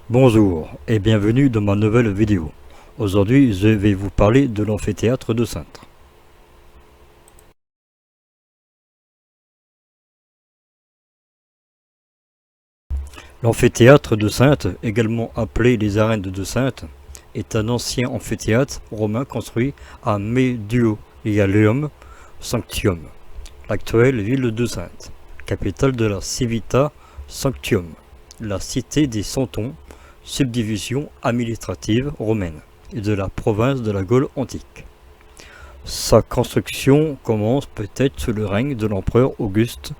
Bonjour et bienvenue dans ma nouvelle vidéo. Aujourd'hui, je vais vous parler de l'amphithéâtre de Saintes. L'amphithéâtre de Saintes, également appelé les arènes de Saintes, est un ancien amphithéâtre romain construit à Mediolanum Sanctium, l'actuelle ville de Saintes, capitale de la Civita Sanctium, la cité des Santons, subdivision administrative romaine, et de la province de la Gaule antique. Sa construction commence peut-être sous le règne de l'empereur Auguste,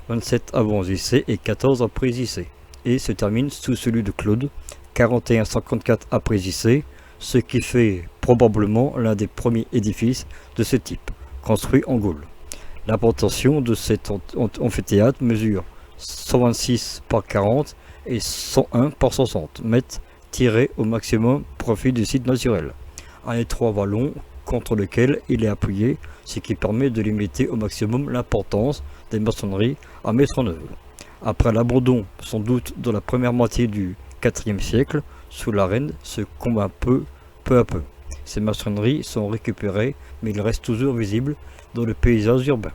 27 avant JC et 14 après JC, et se termine sous celui de Claude, 41-54 après JC, ce qui fait probablement l'un des premiers édifices de ce type, construit en Gaule. L'implantation de cet amphithéâtre mesure 126 par 40 et 101 par 60 mètres tirés au maximum profit du site naturel. Un étroit vallon contre lequel il est appuyé, ce qui permet de limiter au maximum l'importance des maçonneries à mettre en œuvre. Après l'abandon, sans doute dans la première moitié du IVe siècle, sous la reine se combat peu à peu. Ces maçonneries sont récupérées, mais ils restent toujours visibles dans le paysage urbain.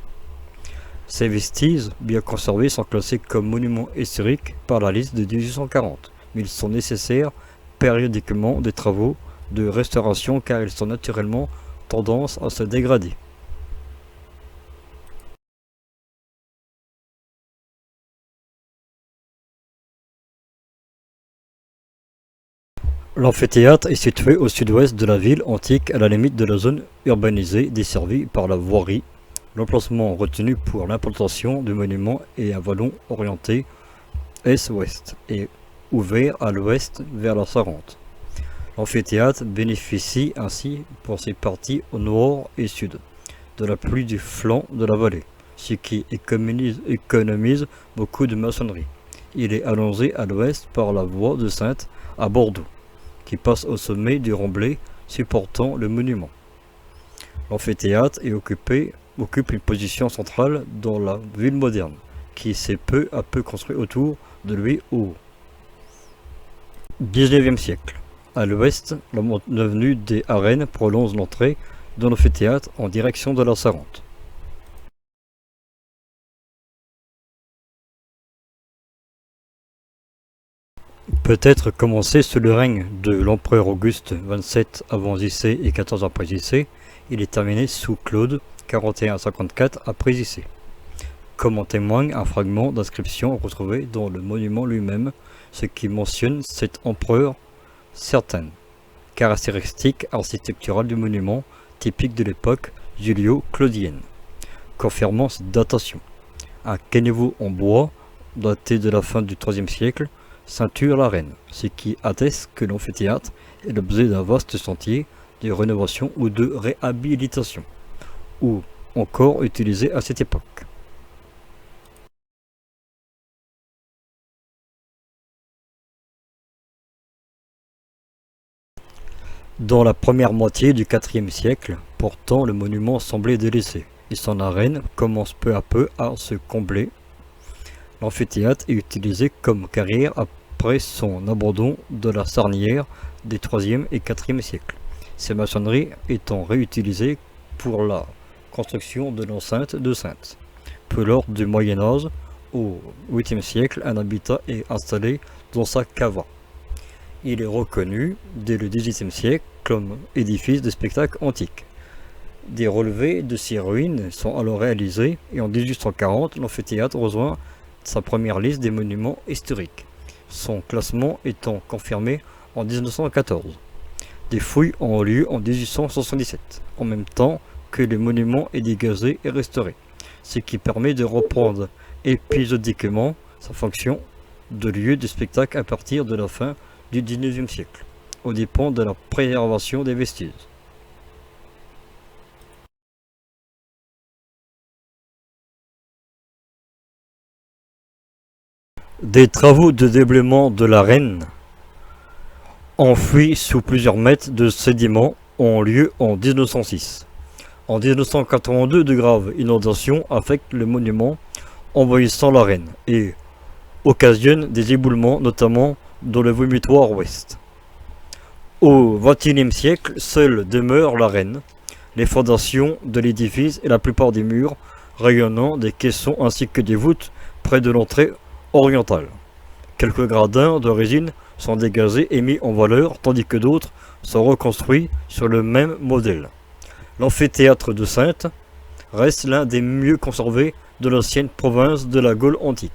Ces vestiges, bien conservés, sont classés comme monuments historiques par la liste de 1840, mais ils sont nécessaires périodiquement des travaux de restauration car ils sont naturellement tendance à se dégrader. L'amphithéâtre est situé au sud-ouest de la ville antique à la limite de la zone urbanisée desservie par la voirie. L'emplacement retenu pour l'implantation du monument est un vallon orienté est-ouest et ouvert à l'ouest vers la Charente. L'amphithéâtre bénéficie ainsi pour ses parties au nord et sud de la pluie du flanc de la vallée, ce qui économise beaucoup de maçonnerie. Il est allongé à l'ouest par la voie de Saintes à Bordeaux, qui passe au sommet du remblai supportant le monument. L'amphithéâtre occupe une position centrale dans la ville moderne, qui s'est peu à peu construite autour de lui au XIXe siècle. À l'ouest, l'avenue des Arènes prolonge l'entrée dans l'amphithéâtre en direction de la Charente. Peut-être commencé sous le règne de l'empereur Auguste, 27 avant JC et 14 après JC, il est terminé sous Claude, 41-54 après JC. Comme en témoigne un fragment d'inscription retrouvé dans le monument lui-même, ce qui mentionne cet empereur certaines caractéristiques architecturales du monument, typique de l'époque julio-claudienne, confirmant cette datation. Un caniveau en bois, daté de la fin du IIIe siècle, ceinture la reine, ce qui atteste que l'amphithéâtre est l'objet d'un vaste chantier de rénovation ou de réhabilitation, ou encore utilisé à cette époque. Dans la première moitié du IVe siècle, pourtant le monument semblait délaissé, et son arène commence peu à peu à se combler. L'amphithéâtre est utilisé comme carrière après son abandon de la charnière des IIIe et IVe siècles, ces maçonneries étant réutilisées pour la construction de l'enceinte de Saintes. Peu lors du Moyen-Âge, au 8e siècle, un habitat est installé dans sa cava. Il est reconnu dès le XVIIIe siècle comme édifice de spectacle antique. Des relevés de ces ruines sont alors réalisés et en 1840, l'amphithéâtre rejoint sa première liste des monuments historiques, son classement étant confirmé en 1914. Des fouilles ont eu lieu en 1877, en même temps que les monuments est dégazé et restauré, ce qui permet de reprendre épisodiquement sa fonction de lieu de spectacle à partir de la fin du XIXe siècle, aux dépens de la préservation des vestiges. Des travaux de déblaiement de la Reine, enfouis sous plusieurs mètres de sédiments, ont lieu en 1906. En 1982, de graves inondations affectent le monument, envahissant la Reine et occasionnent des éboulements, notamment dans le vomitoire ouest. Au XXIe siècle, seule demeure l'arène, les fondations de l'édifice et la plupart des murs rayonnants, des caissons ainsi que des voûtes près de l'entrée orientale. Quelques gradins d'origine sont dégagés et mis en valeur, tandis que d'autres sont reconstruits sur le même modèle. L'amphithéâtre de Saintes reste l'un des mieux conservés de l'ancienne province de la Gaule antique,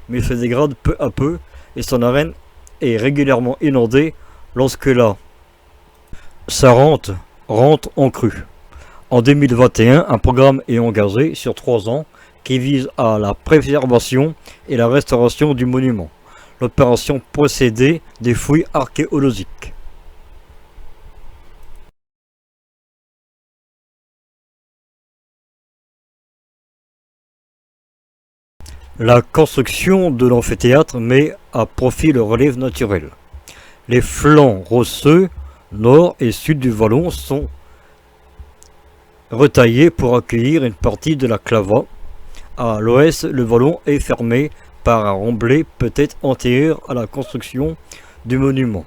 mais il se dégrade peu à peu et son arène est régulièrement inondée lorsque la Sarente rentre en crue. En 2021, un programme est engagé sur 3 ans qui vise à la préservation et la restauration du monument. L'opération procédait des fouilles archéologiques. La construction de l'amphithéâtre met à profit le relief naturel. Les flancs rocheux nord et sud du vallon sont retaillés pour accueillir une partie de la clava. À l'ouest, le vallon est fermé par un remblai peut-être antérieur à la construction du monument,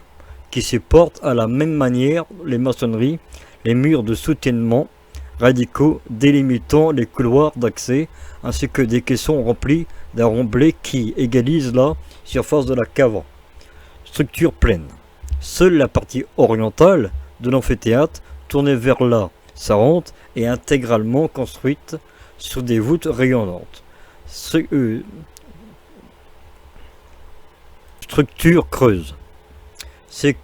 qui supporte à la même manière les maçonneries, les murs de soutènement radicaux délimitant les couloirs d'accès, ainsi que des caissons remplis d'un remblai qui égalise la surface de la cave. Structure pleine. Seule la partie orientale de l'amphithéâtre, tournée vers la Sarente, est intégralement construite sur des voûtes rayonnantes. Structure creuse. C'est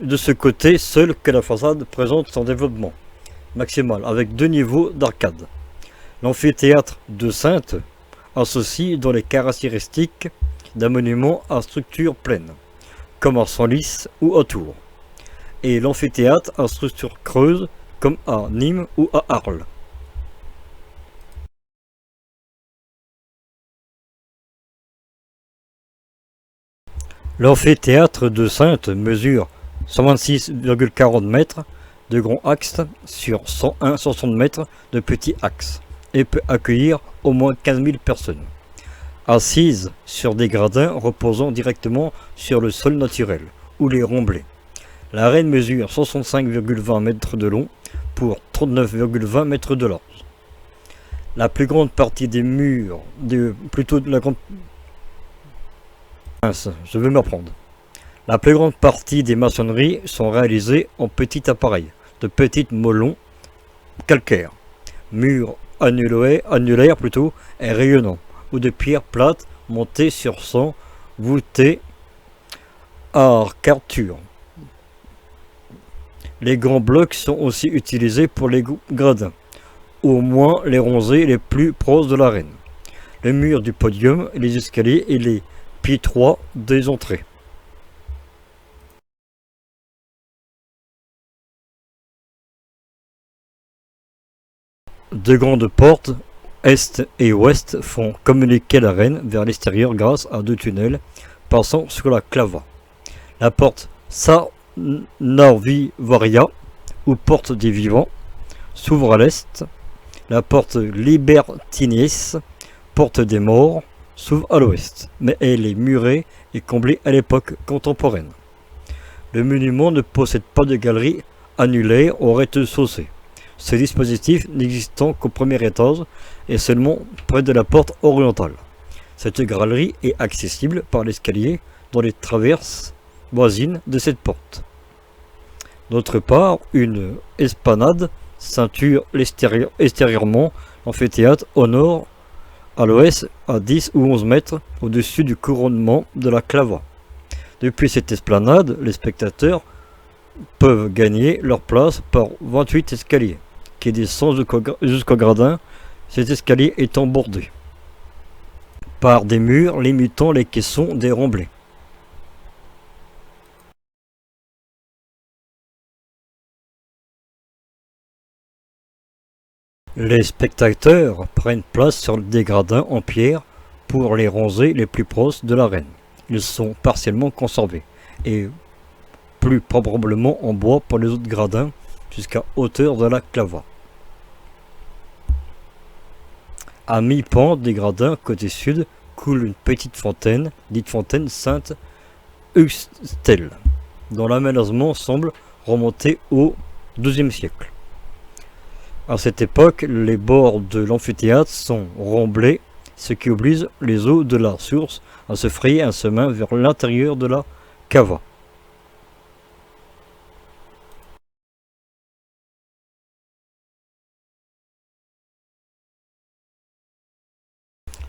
de ce côté seul que la façade présente son développement maximal, avec 2 niveaux d'arcade. L'amphithéâtre de Saintes associe dans les caractéristiques d'un monument à structure pleine, comme à Senlis ou à Tours, et l'amphithéâtre à structure creuse, comme à Nîmes ou à Arles. L'amphithéâtre de Saintes mesure 126,40 mètres de grand axe sur 101,60 mètres de petit axe et peut accueillir au moins 15 000 personnes, assises sur des gradins reposant directement sur le sol naturel ou les remblais. L'arène mesure 65,20 mètres de long pour 39,20 mètres de large. La plus grande partie des murs, La plus grande partie des maçonneries sont réalisées en petits appareils, de petits moellons calcaires, murs annulaires et rayonnants, ou de pierres plates montées sur son voûtées à arcatures. Les grands blocs sont aussi utilisés pour les gradins, au moins les rangées les plus proches de l'arène, le mur du podium, les escaliers et les pieds-trois des entrées. Deux grandes portes, est et ouest, font communiquer l'arène vers l'extérieur grâce à 2 tunnels passant sur la clava. La porte Sarnavivaria, ou porte des vivants, s'ouvre à l'est. La porte Libertinis, porte des morts, s'ouvre à l'ouest, mais elle est murée et comblée à l'époque contemporaine. Le monument ne possède pas de galerie annulaire au rez-de-chaussée. Ce dispositif n'existant qu'au premier étage et seulement près de la porte orientale. Cette galerie est accessible par l'escalier dans les traverses voisines de cette porte. D'autre part, une esplanade ceinture extérieurement l'amphithéâtre au nord, à l'ouest, à 10 ou 11 mètres au-dessus du couronnement de la clava. Depuis cette esplanade, les spectateurs peuvent gagner leur place par 28 escaliers qui descendent jusqu'au gradin, cet escalier étant bordé par des murs limitant les caissons des remblais. Les spectateurs prennent place sur des gradins en pierre pour les rangées les plus proches de l'arène. Ils sont partiellement conservés et plus probablement en bois pour les autres gradins jusqu'à hauteur de la clava. À mi-pente des gradins côté sud coule une petite fontaine, dite fontaine Sainte-Eustelle, dont l'aménagement semble remonter au XIIe siècle. À cette époque, les bords de l'amphithéâtre sont remblais, ce qui oblige les eaux de la source à se frayer un chemin vers l'intérieur de la cava.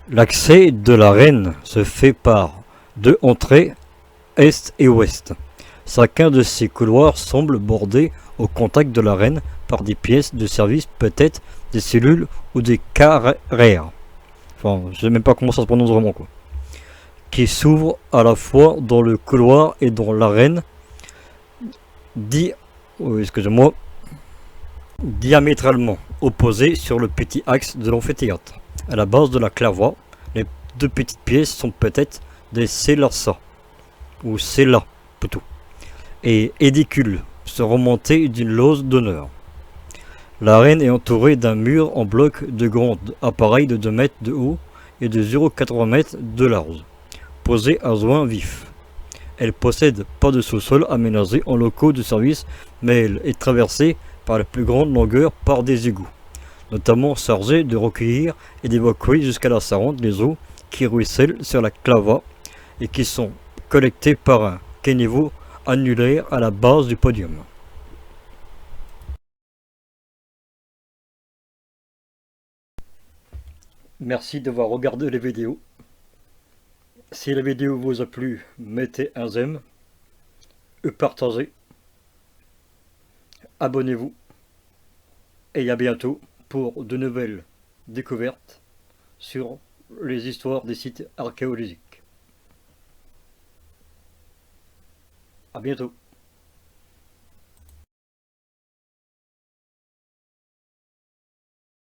L'accès de l'arène se fait par deux entrées, est et ouest. Chacun de ces couloirs semble bordé au contact de l'arène par des pièces de service, peut-être des cellules ou des carrières. Enfin, je sais même pas comment ça se prononce vraiment, quoi. Qui s'ouvrent à la fois dans le couloir et dans l'arène, excusez-moi, diamétralement opposés sur le petit axe de l'amphithéâtre. À la base de la clava, les deux petites pièces sont peut-être des célassa, ou cella plutôt, et édicules, se remonter d'une loge d'honneur. L'arène est entourée d'un mur en bloc de grand appareil de 2 mètres de haut et de 0,80 mètres de large, posé à joint vif. Elle possède pas de sous-sol aménagé en locaux de service, mais elle est traversée par la plus grande longueur par des égouts, notamment chargés de recueillir et d'évacuer jusqu'à la Charente les eaux qui ruissellent sur la clava et qui sont collectées par un caniveau annulaire à la base du podium. Merci d'avoir regardé les vidéos. Si la vidéo vous a plu, mettez un j'aime, partagez, abonnez-vous et à bientôt pour de nouvelles découvertes sur les histoires des sites archéologiques. À bientôt.